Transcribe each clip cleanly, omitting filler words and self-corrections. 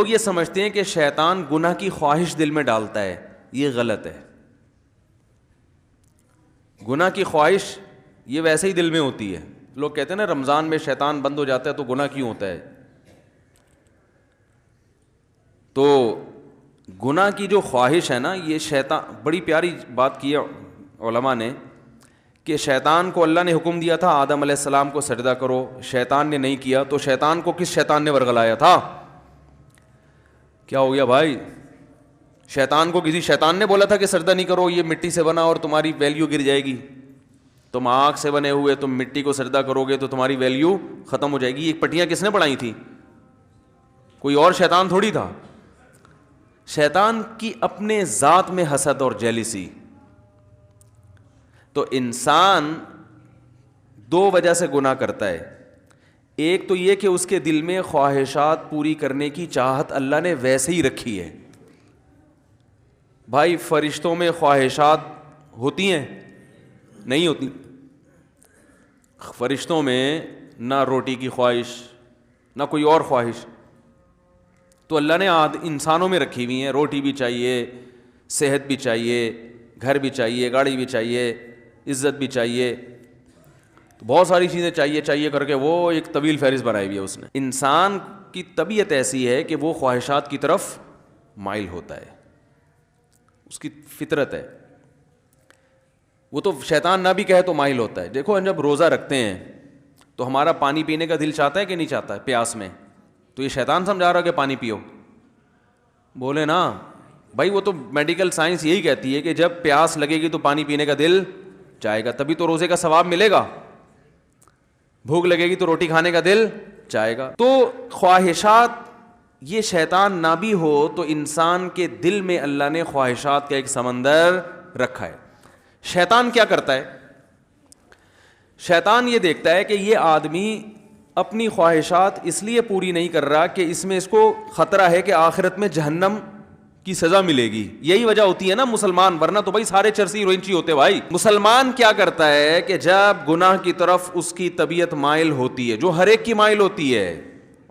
لوگ یہ سمجھتے ہیں کہ شیطان گناہ کی خواہش دل میں ڈالتا ہے، یہ غلط ہے. گناہ کی خواہش یہ ویسے ہی دل میں ہوتی ہے. لوگ کہتے ہیں نا رمضان میں شیطان بند ہو جاتا ہے تو گناہ کیوں ہوتا ہے. تو گناہ کی جو خواہش ہے نا، یہ شیطان، بڑی پیاری بات کی ہے علماء نے کہ شیطان کو اللہ نے حکم دیا تھا آدم علیہ السلام کو سجدہ کرو، شیطان نے نہیں کیا، تو شیطان کو کس شیطان نے ورغلایا تھا؟ کیا ہو گیا بھائی؟ شیطان کو کسی شیطان نے بولا تھا کہ سجدہ نہیں کرو، یہ مٹی سے بنا اور تمہاری ویلیو گر جائے گی. تم آگ سے بنے ہوئے، تم مٹی کو سجدہ کرو گے تو تمہاری ویلیو ختم ہو جائے گی. یہ پٹیاں کس نے بنائی تھی؟ کوئی اور شیطان تھوڑی تھا. شیطان کی اپنے ذات میں حسد اور جیلسی. تو انسان دو وجہ سے گناہ کرتا ہے. ایک تو یہ کہ اس کے دل میں خواہشات پوری کرنے کی چاہت اللہ نے ویسے ہی رکھی ہے. بھائی فرشتوں میں خواہشات ہوتی ہیں؟ نہیں ہوتی. فرشتوں میں نہ روٹی کی خواہش نہ کوئی اور خواہش. تو اللہ نے انسانوں میں رکھی ہوئی ہیں. روٹی بھی چاہیے، صحت بھی چاہیے، گھر بھی چاہیے، گاڑی بھی چاہیے، عزت بھی چاہیے، تو بہت ساری چیزیں چاہیے کر کے وہ ایک طویل فہرست بنائی ہوئی ہے اس نے. انسان کی طبیعت ایسی ہے کہ وہ خواہشات کی طرف مائل ہوتا ہے، اس کی فطرت ہے. وہ تو شیطان نہ بھی کہے تو مائل ہوتا ہے. دیکھو جب روزہ رکھتے ہیں تو ہمارا پانی پینے کا دل چاہتا ہے کہ نہیں چاہتا ہے پیاس میں؟ تو یہ شیطان سمجھا رہا کہ پانی پیو؟ بولے نا بھائی، وہ تو میڈیکل سائنس یہی کہتی ہے کہ جب پیاس لگے گی تو پانی پینے کا دل چاہے گا، تبھی تو روزے کا ثواب ملے گا. بھوک لگے گی تو روٹی کھانے کا دل چاہے گا. تو خواہشات، یہ شیطان نہ بھی ہو تو انسان کے دل میں اللہ نے خواہشات کا ایک سمندر رکھا ہے. شیطان کیا کرتا ہے؟ شیطان یہ دیکھتا ہے کہ یہ آدمی اپنی خواہشات اس لیے پوری نہیں کر رہا کہ اس میں اس کو خطرہ ہے کہ آخرت میں جہنم کی سزا ملے گی. یہی وجہ ہوتی ہے نا مسلمان، ورنہ تو بھائی سارے چرسی روئنچی ہوتے. بھائی مسلمان کیا کرتا ہے کہ جب گناہ کی طرف اس کی طبیعت مائل ہوتی ہے، جو ہر ایک کی مائل ہوتی ہے،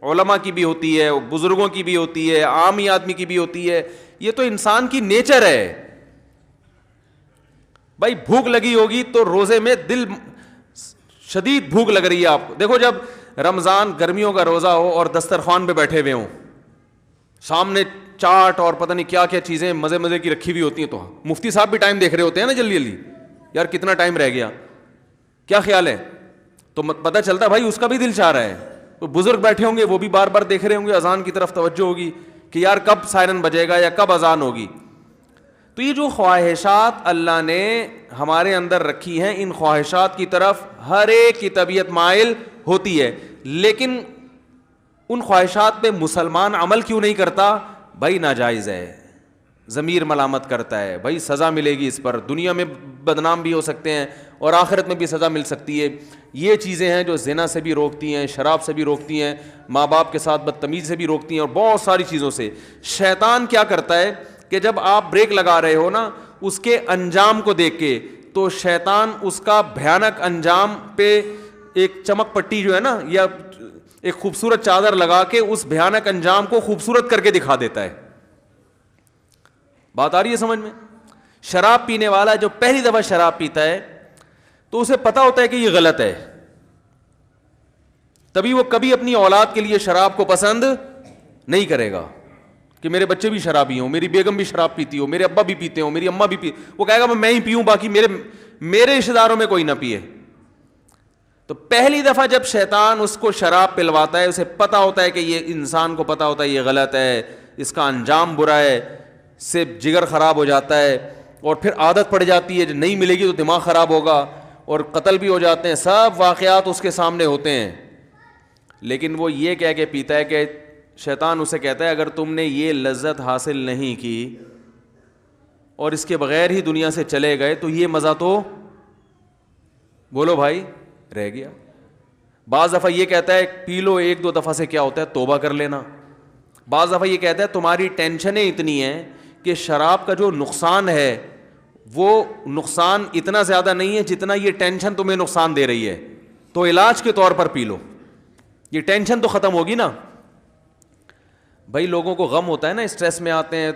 علماء کی بھی ہوتی ہے، بزرگوں کی بھی ہوتی ہے، عامی آدمی کی بھی ہوتی ہے، یہ تو انسان کی نیچر ہے. بھائی بھوک لگی ہوگی تو روزے میں دل شدید بھوک لگ رہی ہے آپ کو. دیکھو جب رمضان گرمیوں کا روزہ ہو اور دسترخوان پہ بیٹھے ہوئے ہوں، سامنے چاٹ اور پتہ نہیں کیا کیا چیزیں مزے کی رکھی ہوئی ہوتی ہیں، تو مفتی صاحب بھی ٹائم دیکھ رہے ہوتے ہیں نا جلدی یار کتنا ٹائم رہ گیا، کیا خیال ہے؟ تو پتہ چلتا بھائی اس کا بھی دل چاہ رہا ہے. تو بزرگ بیٹھے ہوں گے وہ بھی بار بار دیکھ رہے ہوں گے، اذان کی طرف توجہ ہوگی کہ یار کب سائرن بجے گا یا کب اذان ہوگی. تو یہ جو خواہشات اللہ نے ہمارے اندر رکھی ہیں، ان خواہشات کی طرف ہر ایک کی طبیعت مائل ہوتی ہے. لیکن ان خواہشات پہ مسلمان عمل کیوں نہیں کرتا؟ بھائی ناجائز ہے، ضمیر ملامت کرتا ہے، بھائی سزا ملے گی اس پر، دنیا میں بدنام بھی ہو سکتے ہیں اور آخرت میں بھی سزا مل سکتی ہے. یہ چیزیں ہیں جو زنا سے بھی روکتی ہیں، شراب سے بھی روکتی ہیں، ماں باپ کے ساتھ بدتمیزی سے بھی روکتی ہیں، اور بہت ساری چیزوں سے. شیطان کیا کرتا ہے کہ جب آپ بریک لگا رہے ہو نا اس کے انجام کو دیکھ کے، تو شیطان اس کا بھیانک انجام پہ ایک چمک پٹی جو ہے نا یا ایک خوبصورت چادر لگا کے اس بھیانک انجام کو خوبصورت کر کے دکھا دیتا ہے. بات آ رہی ہے سمجھ میں؟ شراب پینے والا جو پہلی دفعہ شراب پیتا ہے تو اسے پتا ہوتا ہے کہ یہ غلط ہے، تبھی وہ کبھی اپنی اولاد کے لیے شراب کو پسند نہیں کرے گا کہ میرے بچے بھی شرابی ہوں، میری بیگم بھی شراب پیتی ہو، میرے ابا بھی پیتے ہوں، میری اماں بھی پی. وہ کہے گا میں ہی پیوں، باقی میرے رشتہ داروں میں کوئی نہ پیے. تو پہلی دفعہ جب شیطان اس کو شراب پلواتا ہے، اسے پتا ہوتا ہے کہ یہ انسان کو پتا ہوتا ہے یہ غلط ہے، اس کا انجام برا ہے، سے جگر خراب ہو جاتا ہے اور پھر عادت پڑ جاتی ہے، جو نہیں ملے گی تو دماغ خراب ہوگا اور قتل بھی ہو جاتے ہیں. سب واقعات اس کے سامنے ہوتے ہیں. لیکن وہ یہ کہہ کے پیتا ہے کہ شیطان اسے کہتا ہے اگر تم نے یہ لذت حاصل نہیں کی اور اس کے بغیر ہی دنیا سے چلے گئے تو یہ مزہ تو بولو بھائی رہ گیا. بعض دفعہ یہ کہتا ہے پی لو ایک دو دفعہ سے کیا ہوتا ہے توبہ کر لینا. بعض دفعہ یہ کہتا ہے تمہاری ٹینشنیں اتنی ہیں کہ شراب کا جو نقصان ہے وہ نقصان اتنا زیادہ نہیں ہے جتنا یہ ٹینشن تمہیں نقصان دے رہی ہے، تو علاج کے طور پر پی لو، یہ ٹینشن تو ختم ہوگی نا. بھائی لوگوں کو غم ہوتا ہے نا, اسٹریس میں آتے ہیں,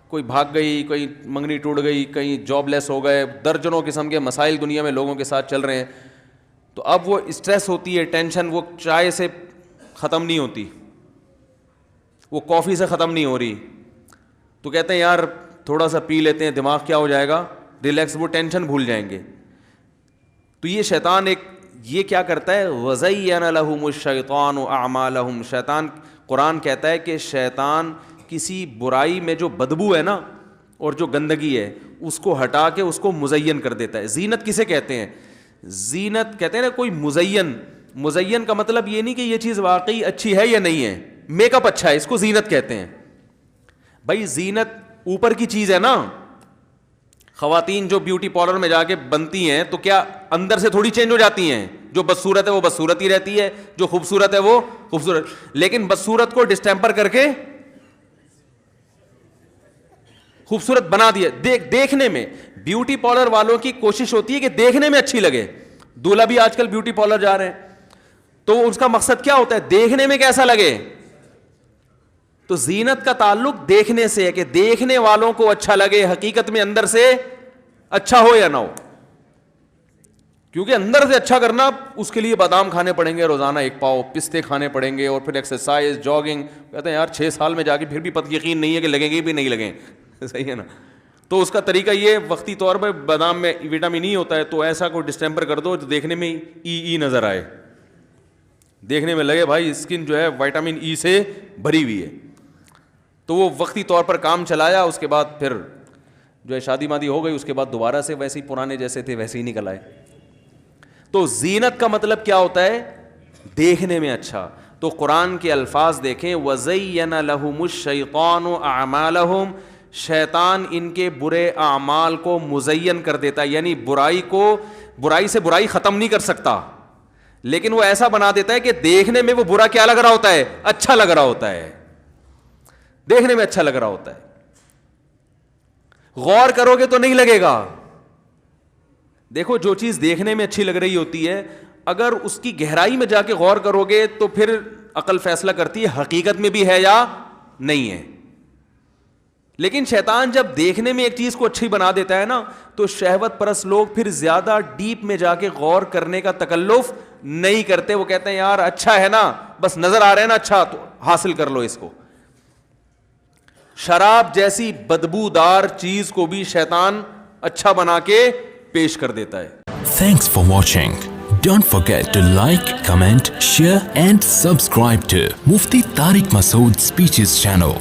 کوئی بھاگ گئی, کوئی منگنی ٹوٹ گئی, کہیں جاب لیس ہو گئے, درجنوں قسم کے مسائل دنیا میں لوگوں کے ساتھ چل رہے ہیں. تو اب وہ اسٹریس ہوتی ہے, ٹینشن, وہ چائے سے ختم نہیں ہوتی, وہ کافی سے ختم نہیں ہو رہی, تو کہتے ہیں یار تھوڑا سا پی لیتے ہیں, دماغ کیا ہو جائے گا, ریلیکس, وہ ٹینشن بھول جائیں گے. تو یہ شیطان یہ کیا کرتا ہے, وَزَيَّنَ لَهُمُ الشَّيْطَانُ أَعْمَالَهُمْ, شیطان, قرآن کہتا ہے کہ شیطان کسی برائی میں جو بدبو ہے نا اور جو گندگی ہے اس کو ہٹا کے اس کو مزین کر دیتا ہے. زینت کسے کہتے ہیں؟ زینت کہتے ہیں نا کوئی مزین کا مطلب یہ نہیں کہ یہ چیز واقعی اچھی ہے یا نہیں ہے, میک اپ اچھا ہے, اس کو زینت کہتے ہیں. بھائی زینت اوپر کی چیز ہے نا, خواتین جو بیوٹی پارلر میں جا کے بنتی ہیں تو کیا اندر سے تھوڑی چینج ہو جاتی ہیں؟ جو بدصورت ہے وہ بدصورت ہی رہتی ہے, جو خوبصورت ہے وہ خوبصورت, لیکن بدصورت کو ڈسٹیمپر کر کے خوبصورت بنا دیا. دیکھنے میں بیوٹی پارلر والوں کی کوشش ہوتی ہے کہ دیکھنے میں اچھی لگے. دولہا بھی آج کل بیوٹی پارلر جا رہے ہیں تو اس کا مقصد کیا ہوتا ہے؟ دیکھنے میں کیسا لگے. تو زینت کا تعلق دیکھنے سے ہے کہ دیکھنے والوں کو اچھا لگے, حقیقت میں اندر سے اچھا ہو یا نہ ہو. کیونکہ اندر سے اچھا کرنا اس کے لیے بادام کھانے پڑیں گے روزانہ 1 پاؤ, پستے کھانے پڑیں گے, اور پھر ایکسرسائز, جاگنگ. کہتے ہیں یار 6 سال میں جا کے پھر بھی یقین نہیں ہے کہ لگیں گے بھی نہیں لگیں. صحیح ہے نا. تو اس کا طریقہ یہ وقتی طور پر بادام میں وٹامن ای ہوتا ہے, تو ایسا کوئی ڈسٹیمپر کر دو جو دیکھنے میں ای نظر آئے, دیکھنے میں لگے بھائی اسکن جو ہے وٹامن ای سے بھری ہوئی ہے. تو وہ وقتی طور پر کام چلایا, اس کے بعد پھر جو ہے شادی مادی ہو گئی, اس کے بعد دوبارہ سے ویسے ہی پرانے جیسے تھے ویسے ہی نکل آئے. تو زینت کا مطلب کیا ہوتا ہے؟ دیکھنے میں اچھا. تو قرآن کے الفاظ دیکھیں, وَزَيَّنَ لَهُمُ الشَّيْطَانُ أَعْمَالَهُمْ, شیطان ان کے برے اعمال کو مزین کر دیتا ہے, یعنی برائی سے برائی ختم نہیں کر سکتا, لیکن وہ ایسا بنا دیتا ہے کہ دیکھنے میں وہ برا کیا لگ رہا ہوتا ہے؟ اچھا لگ رہا ہوتا ہے, دیکھنے میں اچھا لگ رہا ہوتا ہے. غور کرو گے تو نہیں لگے گا. دیکھو جو چیز دیکھنے میں اچھی لگ رہی ہوتی ہے, اگر اس کی گہرائی میں جا کے غور کرو گے تو پھر عقل فیصلہ کرتی ہے حقیقت میں بھی ہے یا نہیں ہے. لیکن شیطان جب دیکھنے میں ایک چیز کو اچھی بنا دیتا ہے نا, تو شہوت پرست لوگ پھر زیادہ ڈیپ میں جا کے غور کرنے کا تکلف نہیں کرتے. وہ کہتے ہیں یار اچھا ہے نا, بس نظر آ رہا ہے نا اچھا, تو حاصل کر لو اس کو. شراب جیسی بدبودار چیز کو بھی شیطان اچھا بنا کے پیش کر دیتا ہے. Thanks for watching. Don't forget to like, comment, share and subscribe to Mufti Tariq Masood Speeches channel.